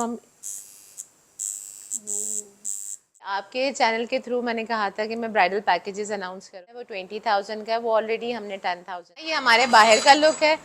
हम आपके चैनल के थ्रू मैंने कहा था कि मैं ब्राइडल पैकेजेस अनाउंस करूँ, वो 20,000 का है, वो ऑलरेडी हमने 10,000। ये हमारे बाहर का लुक है।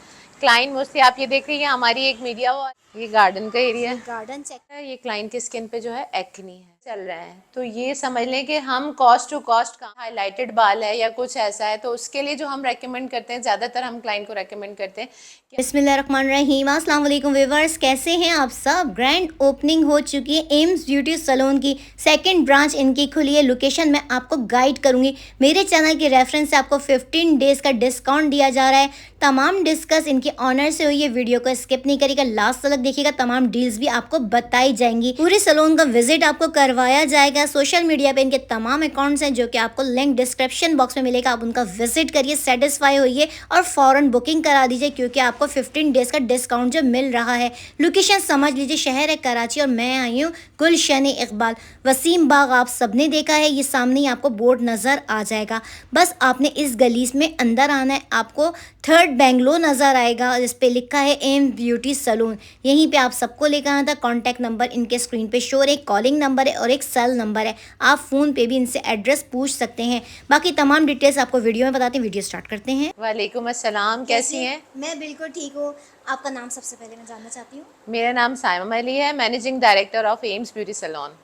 क्लाइंट मोस्टली आप ये देख रही हैं, हमारी एक मीडिया वॉल, ये गार्डन का एरिया है। गार्डन चेक है, ये क्लाइंट की स्किन पे जो है एक्नी है चल रहा है, तो ये समझ लें कि हम कॉस्ट टू कॉस्ट का हाईलाइटेड बाल है या कुछ ऐसा है, तो उसके लिए जो हम रेकमेंड करते हैं, ज़्यादातर हम क्लाइंट को रेकमेंड करते हैं कि बिस्मिल्लाहिर्रहमानिर्रहीम। अस्सलाम वालेकुम व्यूवर्स, कैसे हैं आप सब। ग्रैंड ओपनिंग हो चुकी है एम्स ब्यूटी सैलून की। सेकंड ब्रांच इनकी खुली है। लोकेशन मैं आपको गाइड करूंगी। मेरे चैनल के रेफरेंस से आपको 15 डेज का डिस्काउंट दिया जा रहा है। तमाम डिस्कस इनके ऑनर से हुई है। वीडियो को स्किप नहीं करिएगा, लास्ट तक देखिएगा। तमाम डील्स भी आपको बताई जाएंगी। पूरे सैलून का विजिट आपको करवाया जाएगा। सोशल मीडिया पे इनके तमाम अकाउंट्स हैं जो कि आपको लिंक डिस्क्रिप्शन बॉक्स में मिलेगा। आप उनका विजिट करिए, सेटिस्फाई होइए और फौरन बुकिंग करा दीजिए, क्योंकि आपको 15 डेज का डिस्काउंट जो मिल रहा है। लोकेशन समझ लीजिए, शहर है कराची और मैं आई हूँ गुलशन इकबाल, वसीम बाग। आप सबने देखा है, ये सामने ही आपको बोर्ड नज़र आ जाएगा। बस आपने इस गली में अंदर आना है। आपको थर्ड बेंगलोर नज़र आएगा, जिस पे लिखा है एम ब्यूटी सैलून। यहीं पे आप सबको लेकर आना था। कॉन्टैक्ट नंबर इनके स्क्रीन पे शो, एक कॉलिंग नंबर है और एक सेल नंबर है। आप फ़ोन पे भी इनसे एड्रेस पूछ सकते हैं। बाकी तमाम डिटेल्स आपको वीडियो में बताते हैं। वीडियो स्टार्ट करते हैं। वालेकुम अस्सलाम, कैसी हैं? मैं बिल्कुल ठीक हूँ। आपका नाम सबसे पहले मैं जानना चाहती हूँ। मेरा नाम साइमा अली है, managing director of Aims beauty salon.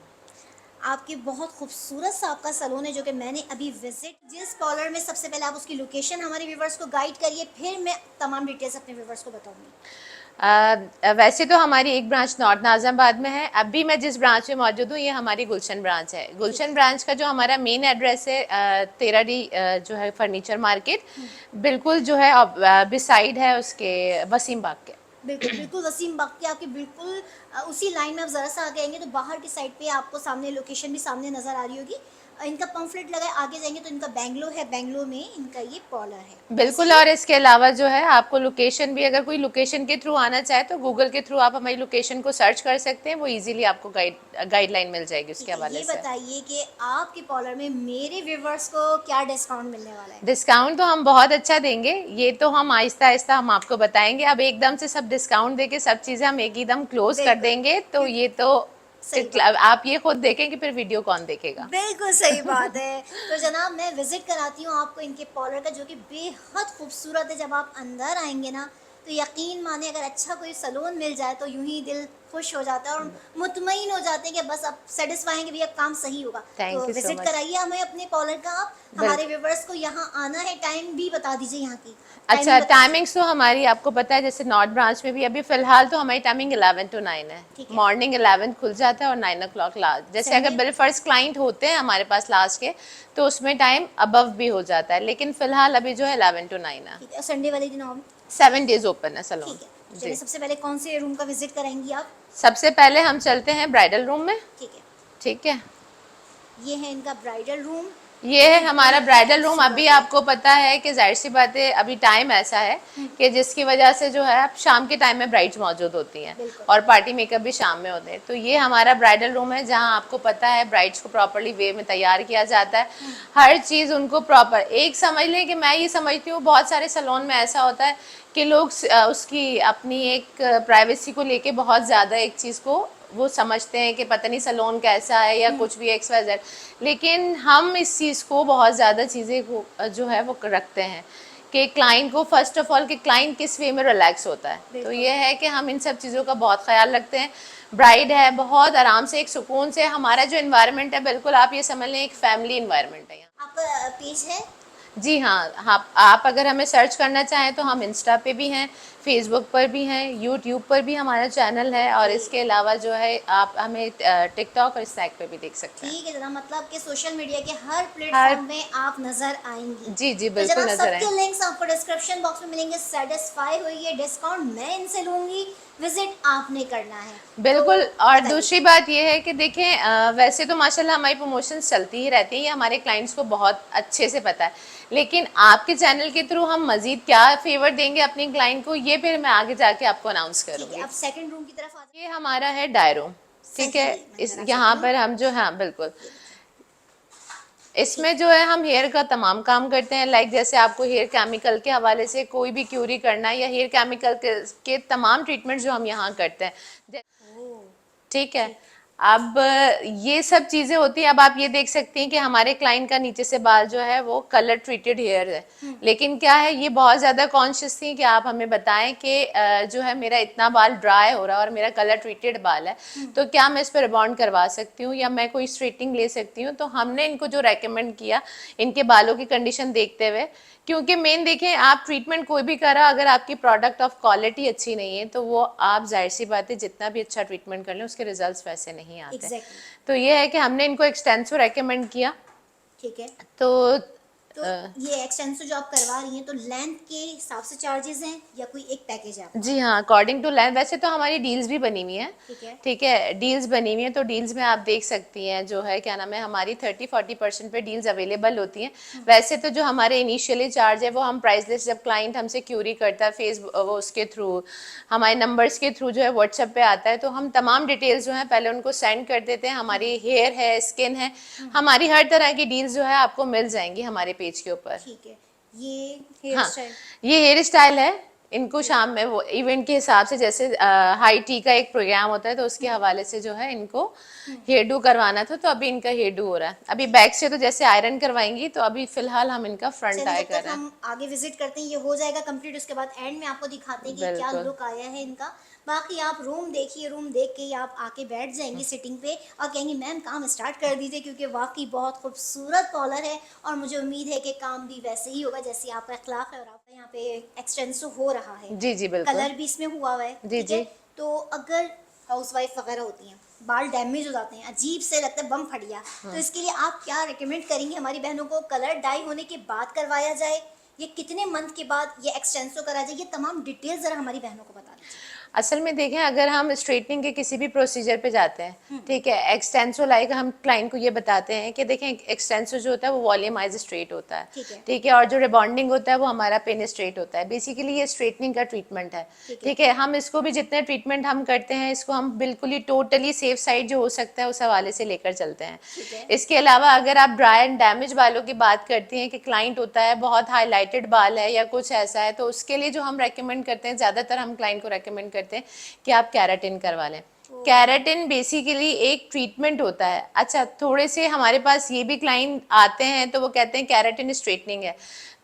आपकी बहुत खूबसूरत सा आपका सैलून है जो कि मैंने अभी विजिट। जिस कॉलर में सबसे पहले आप उसकी लोकेशन हमारे व्यूवर्स को गाइड करिए, फिर मैं तमाम डिटेल्स अपने व्यूवर्स को बताऊंगी। वैसे तो हमारी एक ब्रांच नॉर्थ नाज़िमाबाद में है। अभी मैं जिस ब्रांच में मौजूद हूँ, ये हमारी गुलशन ब्रांच है। गुलशन ब्रांच का जो हमारा मेन एड्रेस है 13D जो है फर्नीचर मार्केट, बिल्कुल जो है बिसाइड है उसके वसीम बाग के। बिल्कुल बिल्कुल वसीम बाग के आपके बिल्कुल उसी लाइन में आप ज़रा सा आगे आएंगे तो बाहर की साइड पे आपको सामने लोकेशन भी सामने नज़र आ रही होगी। इनका पंफलेट लगा है, आगे जाएंगे तो इनका बेंगलोर है। बेंगलोर में इनका ये पॉलर है। सही बिल्कुल, है। और इसके अलावा जो है आपको लोकेशन भी, अगर कोई लोकेशन के थ्रू आना चाहे तो गूगल के थ्रू आप हमारी लोकेशन को सर्च कर सकते हैं, वो इजीली आपको गाइडलाइन मिल जाएगी उसके ठीक है, हवाले ये से। बताइए कि आपके पॉलर में मेरे व्यूवर्स को क्या डिस्काउंट मिलने वाला है। डिस्काउंट तो हम बहुत अच्छा देंगे, ये तो हम आहिस्ता आहिस्ता हम आपको बताएंगे। अब एकदम से सब डिस्काउंट देके सब चीज़ें हम एक ही दम क्लोज कर बिल्कुल, देंगे तो क्योंकि ये तो सही बात है। आप ये खुद देखें कि फिर वीडियो कौन देखेगा। बिल्कुल सही बात है। तो जनाब मैं विज़िट कराती हूँ आपको इनके पॉलर का, जो कि बेहद खूबसूरत है। जब आप अंदर आएंगे ना तो यकीन माने, अगर अच्छा कोई सैलून मिल जाए तो यूं ही दिल खुश हो जाता है और मुतमईन हो जाते हैं कि बस अब सेटिस्फाई हैं कि भैया काम सही होगा। तो thank you so visit much. कराइए हमें अपने पॉलर का। आप हमारे बिल्कुल। व्यूवर्स को यहाँ आना है, टाइम भी बता दीजिए, यहाँ की अच्छा, टाइमिंग बता दीजिए। टाइमिंग्स तो हमारी आपको पता है, जैसे नॉर्थ ब्रांच में भी अभी फिलहाल तो हमारी टाइमिंग 11 to 9 है। ठीक है। मॉर्निंग 11 खुल जाता है और 9 o'clock लास्ट। जैसे अगर संडे। बिल फर्स्ट क्लाइंट होते हैं हमारे पास लास्ट के, तो उसमें टाइम अबव भी हो जाता है, लेकिन फिलहाल अभी जो है 11 to 9 है। ठीक है, और संडे वाले दिन ऑफ। 7 days ओपन है सलोन। ठीक है। चलिए, जी, सबसे पहले कौन से रूम का विज़िट कराएंगी आप। सबसे पहले हम चलते हैं ब्राइडल रूम में। ठीक है। ठीक है, ये है इनका ब्राइडल रूम, ये जो है कि हमारा बेहद ब्राइडल रूम। अभी खूबसूरत है। आपको पता है कि जाहिर सी बात है, अभी टाइम ऐसा है कि जिसकी वजह से जो है अब शाम के टाइम में ब्राइड्स मौजूद होती हैं बिल्कुल। और पार्टी मेकअप भी शाम में होते हैं। तो ये हमारा ब्राइडल रूम है, जहां आपको पता है ब्राइड्स को प्रॉपरली वे में तैयार किया जाता है। हर चीज़ उनको प्रॉपर, एक समझ लें कि मैं ये समझती हूँ बहुत सारे सैलून में ऐसा होता है कि लोग उसकी अपनी एक प्राइवेसी को लेके बहुत ज़्यादा एक चीज़ को वो समझते हैं कि पता नहीं सैलून कैसा है या कुछ भी एक्स वाई जेड, लेकिन हम इस चीज़ को बहुत ज़्यादा चीज़ें को जो है वो रखते हैं कि क्लाइंट को फर्स्ट ऑफ ऑल कि क्लाइंट किस वे में रिलैक्स होता है। तो बिल्कुल। ये है कि हम इन सब चीज़ों का बहुत ख्याल रखते हैं। ब्राइड है, बहुत आराम से एक सुकून से, हमारा जो इन्वायरमेंट है बिल्कुल आप ये समझ लें एक फैमिली इन्वायरमेंट है यहाँ। आपका पेज है। जी हाँ, आप अगर हमें सर्च करना चाहें तो हम इंस्टा पे भी हैं, फेसबुक पर भी हैं, यूट्यूब पर भी हमारा चैनल है, और ठीक इसके अलावा जो है आप हमें टिकटॉक और स्नैक पे भी देख सकते हैं। ठीक है जनाब, मतलब कि सोशल मीडिया के हर हर प्लेटफॉर्म में आप नज़र आएंगी। जी जी तो बिल्कुल जनाब नजर आए। सबके लिंक्स आपको डिस्क्रिप्शन बॉक्स में मिलेंगे। सेटिस्फाई हुई, डिस्काउंट मैं इनसे लूंगी, विजिट आपने करना है। तो बिल्कुल, और बताइए। दूसरी बात ये है कि देखें वैसे तो माशाल्लाह हमारी प्रमोशंस चलती ही रहती हैं, ये हमारे क्लाइंट्स को बहुत अच्छे से पता है, लेकिन आपके चैनल के थ्रू हम मजीद क्या फेवर देंगे अपनी क्लाइंट को, ये फिर मैं आगे जाके आपको अनाउंस ठीक है, करूंगी। अब सेकंड रूम की तरफ आ ये हमारा है डायरो। जाए। ठीक है, सही, मैं इस अंदर आ यहाँ जाती हूँ। पर हम जो, हाँ बिल्कुल, ये देखिए। ठीक इसमें जो है हम हेयर का तमाम काम करते हैं। लाइक जैसे आपको हेयर केमिकल के हवाले से कोई भी क्यूरी करना है या हेयर केमिकल के तमाम ट्रीटमेंट जो हम यहाँ करते हैं। ओह, ठीक है। अब ये सब चीजें होती हैं। अब आप ये देख सकती हैं कि हमारे क्लाइंट का नीचे से बाल जो है वो कलर ट्रीटेड हेयर है, लेकिन क्या है, ये बहुत ज्यादा कॉन्शियस थी कि आप हमें बताएं कि जो है मेरा इतना बाल ड्राई हो रहा है और मेरा कलर ट्रीटेड बाल है, तो क्या मैं इस पर रिबॉन्ड करवा सकती हूँ या मैं कोई स्ट्रेटनिंग ले सकती हूँ। तो हमने इनको जो रेकमेंड किया इनके बालों की कंडीशन देखते हुए, क्योंकि मेन देखें, आप ट्रीटमेंट कोई भी करा, अगर आपकी प्रोडक्ट ऑफ क्वालिटी अच्छी नहीं है तो वो आप जाहिर सी बात है जितना भी अच्छा ट्रीटमेंट कर लें उसके रिजल्ट्स वैसे नहीं आते। Exactly. तो ये है कि हमने इनको एक्सटेंसिव रेकमेंड किया। ठीक है। तो तो ये एक्सटेंसो जो आप करवा रही हैं तो लेंथ के हिसाब से चार्जेस हैं या कोई एक पैकेज है आपका? जी हाँ, अकॉर्डिंग टू लेंथ। वैसे तो हमारी डील्स भी बनी हुई हैं, ठीक है। ठीक है, डील्स बनी हुई हैं। तो डील्स में आप देख सकती हैं जो है क्या नाम है, हमारी 30-40% पे डील्स अवेलेबल होती हैं। वैसे तो जो हमारे इनिशियली चार्ज है वो हम प्राइस लिस्ट जब क्लाइंट हमसे क्यूरी करता है फेसबुक वो उसके थ्रू, हमारे नंबर्स के थ्रू जो है व्हाट्सएप पे आता है, तो हम तमाम डिटेल्स जो है पहले उनको सेंड कर देते हैं। हमारी हेयर है, स्किन है, हमारी हर तरह की डील्स जो है आपको मिल जाएंगी हमारे पेज के ऊपर। ठीक है। ये हेयर हाँ, स्टाइल। ये हेयर स्टाइल है। इनको शाम में वो इवेंट के हिसाब से, जैसे हाई टी का एक प्रोग्राम होता है तो उसके हवाले से जो है इनको हेयर डू करवाना था, तो अभी इनका हेयर डू हो रहा है। अभी बैक से तो जैसे आयरन करवाएंगी, तो अभी फिलहाल हम इनका फ्रंट चलिए आय जब कर तक रहे हैं। हम आगे विजिट करते हैं ये हो जाएगा कंप्लीट, उसके बाद एंड में आपको दिखाते हैं कि क्या बिल्कुल। लुक आया है इनका। बाकी आप रूम देखिए, रूम देख के ही आप आके बैठ जाएंगी सिटिंग पे और कहेंगी मैम काम स्टार्ट कर दीजिए, क्योंकि वाकई बहुत खूबसूरत कॉलर है और मुझे उम्मीद है कि काम भी वैसे ही होगा जैसे आपका अखलाक है और आपका यहाँ पे एक्सटेंसो हो रहा है। जी जी बिल्कुल। कलर भी इसमें हुआ हुआ है। जी ठीक जी। है। तो अगर हाउसवाइफ वगैरह होती हैं, बाल डैमेज हो जाते हैं, अजीब से लगता है बम फट गया, तो इसके लिए आप क्या रिकमेंड करेंगे हमारी बहनों को? कलर डाई होने के बाद करवाया जाए, ये कितने मंथ के बाद ये एक्सटेंसो करा जाए, ये तमाम डिटेल्स जरा हमारी बहनों को बता दीजिए। असल में देखें, अगर हम स्ट्रेटनिंग के किसी भी प्रोसीजर पे जाते हैं, ठीक है, एक्सटेंसो लाइक हम क्लाइंट को ये बताते हैं कि देखें एक्सटेंसो जो होता है वो वॉल्यूमाइज स्ट्रेट होता है, ठीक है। ठीक है, और जो रिबॉन्डिंग होता है वो हमारा पेन स्ट्रेट होता है। बेसिकली ये स्ट्रेटनिंग का ट्रीटमेंट है, ठीक है। हम इसको भी जितने ट्रीटमेंट हम करते हैं इसको हम बिल्कुल ही टोटली सेफ साइड जो हो सकता है उस हवाले से लेकर चलते हैं। ठीक है। इसके अलावा अगर आप ड्राई एंड डैमेज बालों की बात करती हैं कि क्लाइंट होता है बहुत हाईलाइटेड बाल है या कुछ ऐसा है, तो उसके लिए जो हम रेकमेंड करते हैं, ज़्यादातर हम क्लाइंट को रेकमेंड करते हैं कि आप कैराटिन करवा लें। कैराटिन बेसिकली एक ट्रीटमेंट होता है। अच्छा, थोड़े से हमारे पास ये भी क्लाइंट आते हैं तो वो कहते हैं कैराटिन स्ट्रेटनिंग है,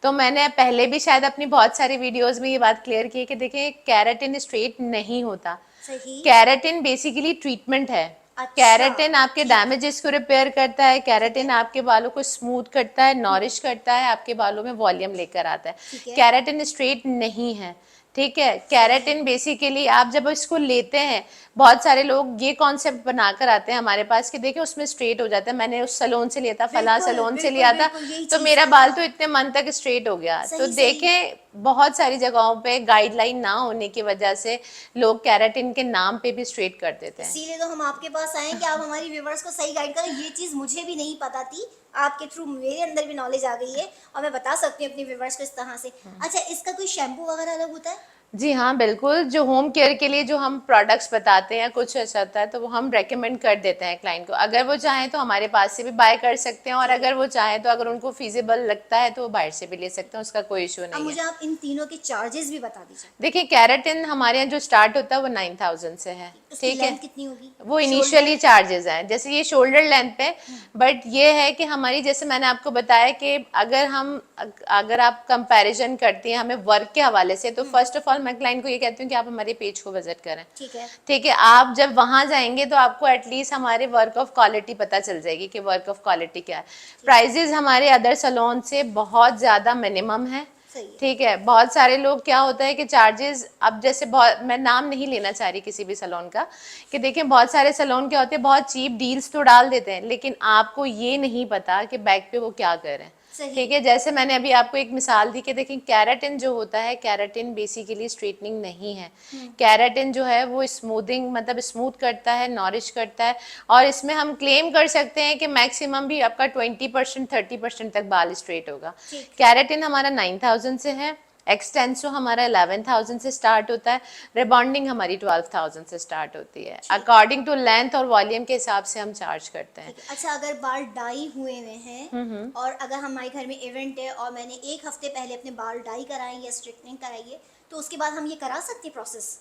तो मैंने पहले भी शायद अपनी बहुत सारी वीडियोस में ये बात क्लियर की है कि देखिए कैराटिन स्ट्रेट नहीं होता। सही। कैराटिन बेसिकली ट्रीटमेंट है। अच्छा। कैराटिन आपके ठीक। डैमेजेस को रिपेयर करता है, ठीक कैराटिन है। आपके बालों को स्मूथ करता है, नॉरिश करता है, आपके बालों में वॉल्यूम लेकर आता है। ठीक है। कैराटिन स्ट्रेट नहीं है, ठीक है। सही। कैराटिन बेसिकली आप जब इसको लेते हैं, बहुत सारे लोग ये कॉन्सेप्ट बनाकर आते हैं हमारे पास कि देखिए उसमें स्ट्रेट हो जाता है, मैंने उस सैलून से लिया था, फला बिल्कुल सैलून से बिल्कुल लिया था, बिल्कुल यही तो चीज। मेरा बाल तो हाँ। इतने मन तक स्ट्रेट हो गया। तो सही सही। देखें, बहुत सारी जगहों पे गाइडलाइन ना होने की वजह से लोग कैराटिन के नाम पे भी स्ट्रेट कर देते हैं। इसीलिए तो हम आपके पास आए हैं कि आप हमारी व्यूवर्स को सही गाइड करें। ये चीज़ मुझे भी नहीं पता थी, आपके थ्रू मेरे अंदर भी नॉलेज आ गई है और मैं बता सकती हूँ अपनी व्यूवर्स को इस तरह से। अच्छा, इसका कोई शैम्पू वगैरह अलग होता है? जी हाँ बिल्कुल, जो होम केयर के लिए जो हम प्रोडक्ट्स बताते हैं कुछ ऐसा होता है तो वो हम रेकमेंड कर देते हैं क्लाइंट को। अगर वो चाहें तो हमारे पास से भी बाय कर सकते हैं, और अगर वो चाहें तो अगर उनको फीजिबल लगता है तो वो बाहर से भी ले सकते हैं, उसका कोई इशू अब नहीं है। मुझे आप इन तीनों के चार्जेस भी बता दीजिए। देखिए, कैराटिन हमारे यहाँ जो स्टार्ट होता है वो 9,000 से है, उसकी ठीक है। लेंथ कितनी होगी? वो इनिशियली शोल्डर। चार्जेस हैं, जैसे ये शोल्डर लेंथ पे, बट ये है कि हमारी, जैसे मैंने आपको बताया कि अगर आप कंपैरिजन करती हैं हमें वर्क के हवाले से, तो फर्स्ट ऑफ ऑल मैं क्लाइंट को ये कहती हूँ कि आप हमारे पेज को विजिट करें, ठीक है। ठीक है। आप जब वहां जाएंगे तो आपको एटलीस्ट हमारे वर्क ऑफ क्वालिटी पता चल जाएगी कि वर्क ऑफ क्वालिटी क्या है। प्राइजेस हमारे अदर सैलून से बहुत ज्यादा मिनिमम है, सही है। ठीक है। बहुत सारे लोग क्या होता है कि चार्जेस, अब जैसे बहुत, मैं नाम नहीं लेना चाह रही किसी भी सैलून का, कि देखें बहुत सारे सैलून क्या होते हैं, बहुत चीप डील्स तो डाल देते हैं लेकिन आपको ये नहीं पता कि बैक पे वो क्या कर रहे हैं, सही। ठीक है। जैसे मैंने अभी आपको एक मिसाल दी कि देखें कैराटिन जो होता है, कैराटिन बेसिकली स्ट्रेटनिंग नहीं है। कैराटिन जो है वो स्मूथिंग, मतलब स्मूथ करता है, नॉरिश करता है, और इसमें हम क्लेम कर सकते हैं कि मैक्सिमम भी आपका 20% 30% तक बाल स्ट्रेट होगा। ठीक। कैराटिन हमारा 9,000 से है, एक्सटेंसो हमारा 11,000 से स्टार्ट होता है, रिबॉन्डिंग हमारी 12,000 से स्टार्ट होती है। अकॉर्डिंग टू लेंथ और वॉल्यूम के हिसाब से हम चार्ज करते हैं। ठीक है। अच्छा, अगर बाल डाई हुए हुए हैं और अगर हमारे घर में इवेंट है और मैंने एक हफ्ते पहले अपने बाल डाई कराए या स्ट्रिकनिंग कराई है, तो उसके बाद हम ये करा सकते हैं प्रोसेस?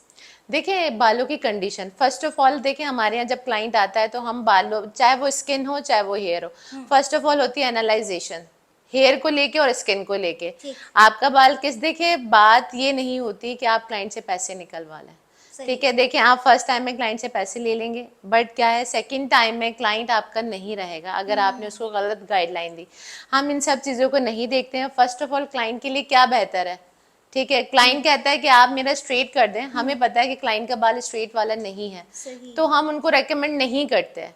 देखिए बालों की कंडीशन, फर्स्ट ऑफ ऑल देखिए हमारे यहाँ जब क्लाइंट आता है तो हम बालों, चाहे वो स्किन हो चाहे वो हेयर हो, फर्स्ट ऑफ ऑल होती है एनालाइजेशन हेयर को लेके और स्किन को लेके। ठीक। आपका बाल किस, देखिए बात ये नहीं होती कि आप क्लाइंट से पैसे निकलवा लें, सही। ठीक है। देखिए आप फर्स्ट टाइम में क्लाइंट से पैसे ले लेंगे, बट क्या है सेकंड टाइम में क्लाइंट आपका नहीं रहेगा अगर आपने उसको गलत गाइडलाइन दी। हम इन सब चीज़ों को नहीं देखते हैं। फर्स्ट ऑफ ऑल क्लाइंट के लिए क्या बेहतर है, ठीक है। क्लाइंट कहता है कि आप मेरा स्ट्रेट कर दें, हमें पता है कि क्लाइंट का बाल स्ट्रेट वाला नहीं है, सही। तो हम उनको रेकमेंड नहीं करते हैं,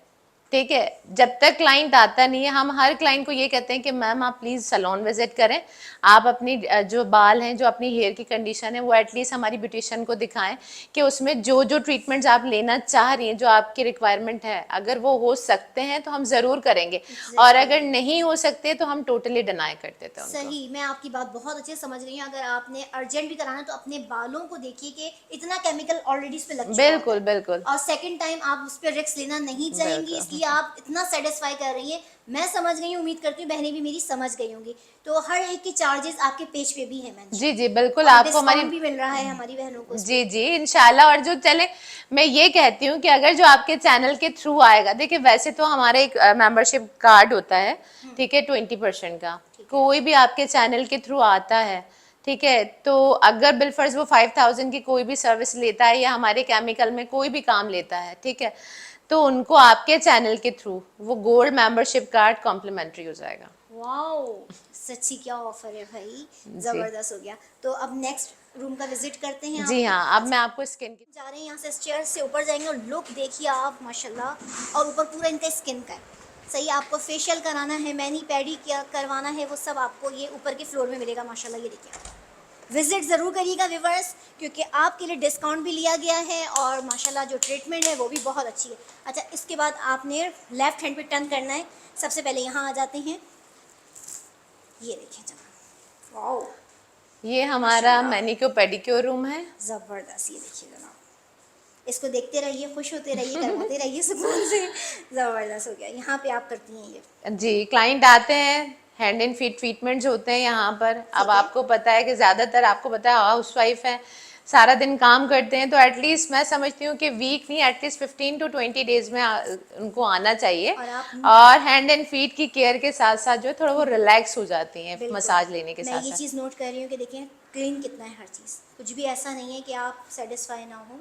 ठीक है। जब तक क्लाइंट आता नहीं है, हम हर क्लाइंट को ये कहते हैं कि मैम आप प्लीज़ सैलून विजिट करें, आप अपनी जो बाल हैं, जो अपनी हेयर की कंडीशन है, वो एटलीस्ट हमारी ब्यूटिशियन को दिखाएं कि उसमें जो जो ट्रीटमेंट्स आप लेना चाह रही हैं, जो आपकी रिक्वायरमेंट है, अगर वो हो सकते हैं तो हम ज़रूर करेंगे, और अगर नहीं हो सकते तो हम टोटली डिनाई कर देते हैं उनको। सही, मैं आपकी बात बहुत अच्छे से समझ रही हूँ। अगर आपने अर्जेंट भी कराना है तो अपने बालों को देखिए कि इतना केमिकल ऑलरेडी इस पे लग चुका बिल्कुल होता है। बिल्कुल और सेकंड टाइम आप उस पर रिस्क लेना नहीं चाहेंगी, बिल्कुल। इसलिए आप इतना सेटिस्फाई कर रही हैं। मैं समझ गई हूँ, उम्मीद करती हूँ बहनें भी मेरी समझ गई होंगी। तो हर एक के चार्जेस आपके पेज पे भी है मेंशन, जी जी बिल्कुल, और आपको हमारी, डिस्काउंट भी मिल रहा है हमारी बहनों को इस जी पे। जी इंशाल्लाह। और जो चले, मैं ये कहती हूँ कि अगर जो आपके चैनल के थ्रू आएगा, देखिए वैसे तो हमारा एक मेंबरशिप कार्ड होता है, ठीक है, 20% का। कोई भी आपके चैनल के थ्रू आता है, ठीक है, तो अगर बिलफर्ज वो 5000 की कोई भी सर्विस लेता है या हमारे केमिकल में कोई भी काम लेता है, ठीक है, तो उनको आपके चैनल के थ्रू वो गोल्ड मेंबरशिप कार्ड कॉम्प्लीमेंट्री हो जाएगा। वाओ, सच्ची क्या ऑफर है भाई, जी जबरदस्त हो गया। तो अब नेक्स्ट रूम का विजिट करते हैं जी आपको। हाँ, अब मैं आपको स्किन की, जा रहे हैं यहाँ से, स्टेयर से ऊपर जाएंगे और लुक देखिए आप माशाल्लाह। और ऊपर पूरा इनका स्किन का है। सही, आपको फेशियल कराना है, मैनी पैडी क्या करवाना है, वो सब आपको ये ऊपर के फ्लोर में मिलेगा माशाल्लाह। ये देखिए, विजिट ज़रूर करिएगा व्यूअर्स, क्योंकि आपके लिए डिस्काउंट भी लिया गया है और माशाल्लाह जो ट्रीटमेंट है वो भी बहुत अच्छी है। अच्छा, इसके बाद आपने लेफ्ट हैंड पे टर्न करना है। सबसे पहले यहाँ आ जाते हैं, ये देखिए जनाब, वाओ ये हमारा मैनिक्योर पेडिक्योर रूम है। ज़बरदस्त। ये देखिए जनाब, इसको देखते रहिए, खुश होते रहिए, करवाते रहिए सुकून से। ज़बरदस्त हो गया। यहाँ पे आप करती हैं ये? जी, क्लाइंट आते हैं, हैंड एंड फीट ट्रीटमेंट्स होते हैं यहाँ पर। अब है। आपको पता है कि ज़्यादातर आपको पता है हाउस वाइफ है, सारा दिन काम करते हैं, तो एटलीस्ट मैं समझती हूँ कि वीक नहीं, एटलीस्ट 15 to 20 डेज में उनको आना चाहिए। और आप और हैंड एंड फीट की केयर के साथ साथ जो है थोड़ा वो रिलैक्स हो जाती हैं बिल्कुल। मसाज लेने के मैं साथ ये साथ। चीज़ नोट कर रही हूँ कि देखें क्लीन कितना है हर चीज़, कुछ भी ऐसा नहीं है कि आप सेटिस्फाई ना हो।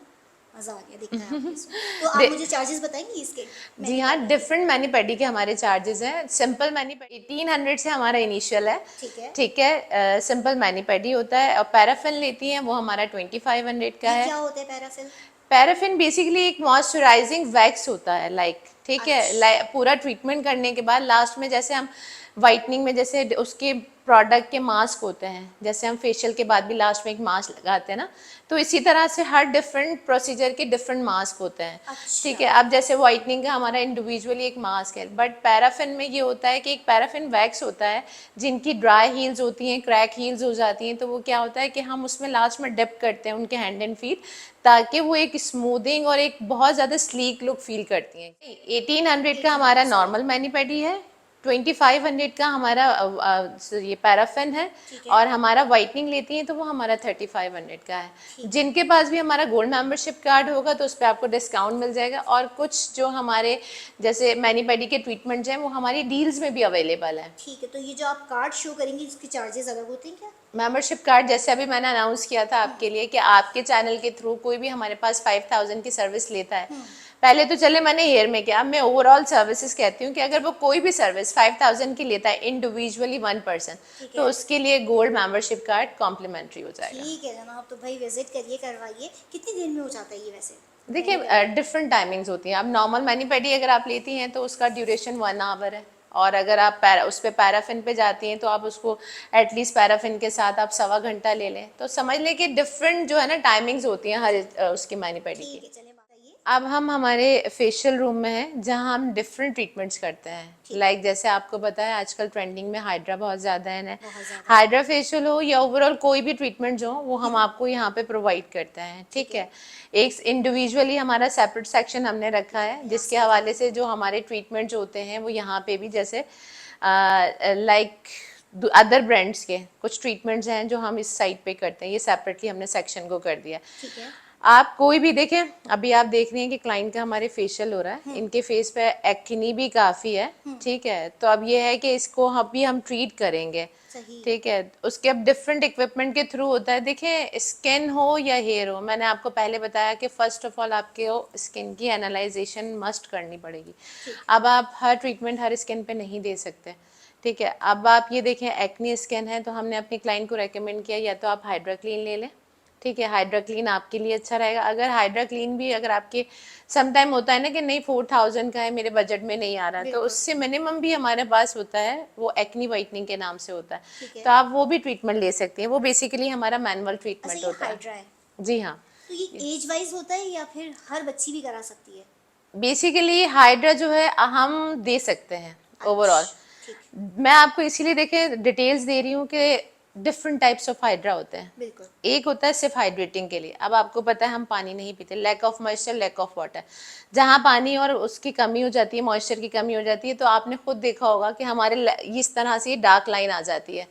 मज़ा आ गया देखना है आपको इसमें। तो आप मुझे चार्जेस बताएंगी इसके? जी हाँ, डिफरेंट मैनी पेडी के हमारे चार्जेस हैं। सिंपल मैनी पेडी 1800 से हमारा इनिशियल है, ठीक है। ठीक है। सिंपल मैनी पेडी होता है, और पैराफिन लेती हैं वो हमारा 2500 का ये है। क्या होता है पैराफिल? पैराफिन बेसिकली एक मॉइस्चराइजिंग वैक्स होता है, लाइक, ठीक है। अच्छा। पूरा ट्रीटमेंट करने के बाद लास्ट में जैसे हम वाइटनिंग में जैसे उसके प्रोडक्ट के मास्क होते हैं, जैसे हम फेशियल के बाद भी लास्ट में एक मास्क लगाते हैं ना, तो इसी तरह से हर डिफरेंट प्रोसीजर के डिफरेंट मास्क होते हैं, अच्छा। ठीक है। अब जैसे वाइटनिंग का हमारा इंडिविजुअली एक मास्क है, बट पैराफिन में ये होता है कि एक पैराफिन वैक्स होता है, जिनकी ड्राई हील्स होती हैं, क्रैक हील्स हो जाती हैं, तो वो क्या होता है कि हम उसमें लास्ट में डिप करते हैं उनके हैंड एंड फीट, ताकि वो एक स्मूथिंग और एक बहुत ज़्यादा स्लीक लुक फील करती हैं। 1800 का हमारा नॉर्मल मैनी पेडी है, 2500 का हमारा ये पैराफिन है, और हमारा वाइटनिंग लेती हैं तो वो हमारा 3500 का है। जिनके पास भी हमारा गोल्ड मेंबरशिप कार्ड होगा तो उस पर आपको डिस्काउंट मिल जाएगा, और कुछ जो हमारे जैसे मैनी पेडी के ट्रीटमेंट्स हैं वो हमारी डील्स में भी अवेलेबल है। ठीक है, तो ये जो आप कार्ड शो करेंगी इसके चार्जेस अलग होते हैं क्या? मेंबरशिप कार्ड जैसे अभी मैंने अनाउंस किया था आपके लिए कि आपके चैनल के थ्रू कोई भी हमारे पास 5000 की सर्विस लेता है, पहले तो चले मैंने हेयर में किया, अब मैं ओवरऑल सर्विसेज कहती हूँ कि अगर वो कोई भी सर्विस 5000 की लेता है इंडिविजुअली 1 पर्सन, तो उसके लिए गोल्ड मेंबरशिप कार्ड कॉम्प्लीमेंट्री हो जाएगा। ठीक है जनाब, तो भाई विजिट करिए, करवाइए। कितनी देर में हो जाता है ये वैसे? देखिए डिफरेंट टाइमिंग्स होती हैं। अब नॉर्मल मैनी पेडी अगर आप लेती हैं तो उसका ड्यूरेशन 1 आवर है, और अगर आप उस पर पैराफिन पे जाती हैं तो आप उसको एटलीस्ट पैराफिन के साथ आप 1.25 घंटा ले लें, तो समझ लें कि डिफरेंट जो है ना टाइमिंग्स होती हैं हर उसकी मैनी पेडी की। ठीक है, चलिए बताइए। अब हम हमारे फेशियल रूम में हैं जहाँ हम डिफरेंट ट्रीटमेंट्स करते हैं, लाइक जैसे आपको पता है आजकल ट्रेंडिंग में हाइड्रा बहुत ज़्यादा है ना, हाइड्रा फेशियल हो या ओवरऑल कोई भी ट्रीटमेंट हो वो हम आपको यहाँ पे प्रोवाइड करते हैं, ठीक है। एक इंडिविजुअली हमारा सेपरेट सेक्शन हमने रखा है, जिसके हवाले से जो हमारे ट्रीटमेंट्स होते हैं वो यहाँ पे भी जैसे लाइक अदर ब्रांड्स के कुछ ट्रीटमेंट्स हैं जो हम इस साइट पे करते हैं, ये सेपरेटली हमने सेक्शन को कर दिया। ठीक है। आप कोई भी देखें, अभी आप देख रही हैं कि क्लाइंट का हमारे फेशियल हो रहा है, इनके फेस पे एक्नी भी काफ़ी है, ठीक है। तो अब ये है कि इसको अभी हम ट्रीट करेंगे, सही। ठीक है। उसके अब डिफरेंट इक्विपमेंट के थ्रू होता है। देखिए स्किन हो या हेयर हो, मैंने आपको पहले बताया कि फर्स्ट ऑफ ऑल आपके स्किन की एनालाइजेशन मस्ट करनी पड़ेगी। अब आप हर ट्रीटमेंट हर स्किन पे नहीं दे सकते, ठीक है। अब आप ये देखें एक्नी स्किन है तो हमने अपनी क्लाइंट को रेकमेंड किया या तो आप हाइड्रा क्लीन ले लें, ठीक है। हाइड्रा क्लीन आपके लिए अच्छा रहेगा। अगर हाइड्रा क्लीन भी अगर आपके समटाइम होता है ना कि नहीं 4000 का है, मेरे बजट में नहीं आ रहा है, तो उससे मिनिमम भी हमारे पास होता है, वो एक्नी वाइटनिंग के नाम से होता है, तो आप वो भी ट्रीटमेंट ले सकती हैं। वो बेसिकली हमारा मैनुअल ट्रीटमेंट होता है। हाइड्रा है। जी हाँ। तो ये एज वाइज होता है या फिर हर बच्ची भी करा सकती है? बेसिकली हाइड्रा जो है हम दे सकते हैं ओवरऑल। ठीक। मैं आपको इसीलिए देखे डिटेल्स दे रही हूँ कि डिफरेंट टाइप्स ऑफ हाइड्रा होते हैं। बिल्कुल। एक होता है सिर्फ हाइड्रेटिंग के लिए। अब आपको पता है हम पानी नहीं पीते, lack of moisture, lack of water. जहाँ पानी और उसकी कमी हो जाती है, मॉइस्चर की कमी हो जाती है, तो आपने खुद देखा होगा कि हमारे इस तरह से डार्क लाइन आ जाती है।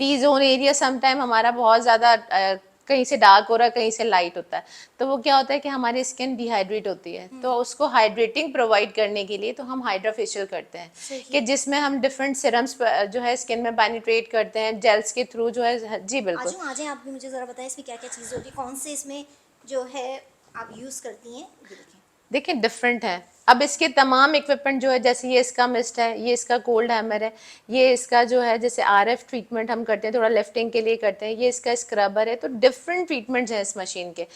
टी जोन एरिया समटाइम हमारा बहुत ज़्यादा कहीं से डार्क हो रहा है, कहीं से लाइट होता है, तो वो क्या होता है कि हमारी स्किन डिहाइड्रेट होती है। तो उसको हाइड्रेटिंग प्रोवाइड करने के लिए तो हम हाइड्रा फेशियल करते हैं, कि जिसमें हम डिफरेंट सिरम्स जो है स्किन में पेनिट्रेट करते हैं जेल्स के थ्रू जो है। जी बिल्कुल। आज आप भी मुझे ज़रा बताएं इसमें क्या क्या चीज़ें होती है, कौन से इसमें जो है आप यूज़ करती हैं? ये देखें। देखिए डिफरेंट है। अब इसके तमाम इक्विपमेंट जो है, जैसे ये इसका मिस्ट है, ये इसका कोल्ड हैमर है, ये इसका जो है जैसे आरएफ ट्रीटमेंट हम करते हैं, थोड़ा लिफ्टिंग के लिए करते हैं, ये इसका स्क्रबर है। तो डिफरेंट ट्रीटमेंट्स हैं इस मशीन के।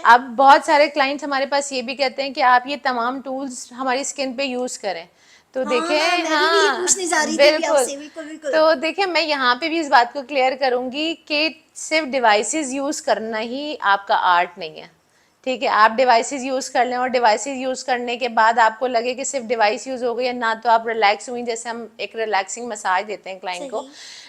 अब बहुत सारे क्लाइंट्स हमारे पास ये भी कहते हैं कि आप ये तमाम टूल्स हमारी स्किन पे यूज करें। तो देखें, मैं भी ये पूछने जा रही थी अभी बिल्कुल। आपसे, बिल्कुल बिल्कुल। तो देखिए मैं यहाँ पे भी इस बात को क्लियर करूंगी कि सिर्फ डिवाइसेस यूज करना ही आपका आर्ट नहीं है, ठीक है। आप डिवाइसेस यूज कर लें और डिवाइसेस यूज करने के बाद आपको लगे कि सिर्फ डिवाइस यूज हो गई है, ना तो आप रिलैक्स हुई, जैसे हम एक रिलैक्सिंग मसाज देते हैं क्लाइंट को,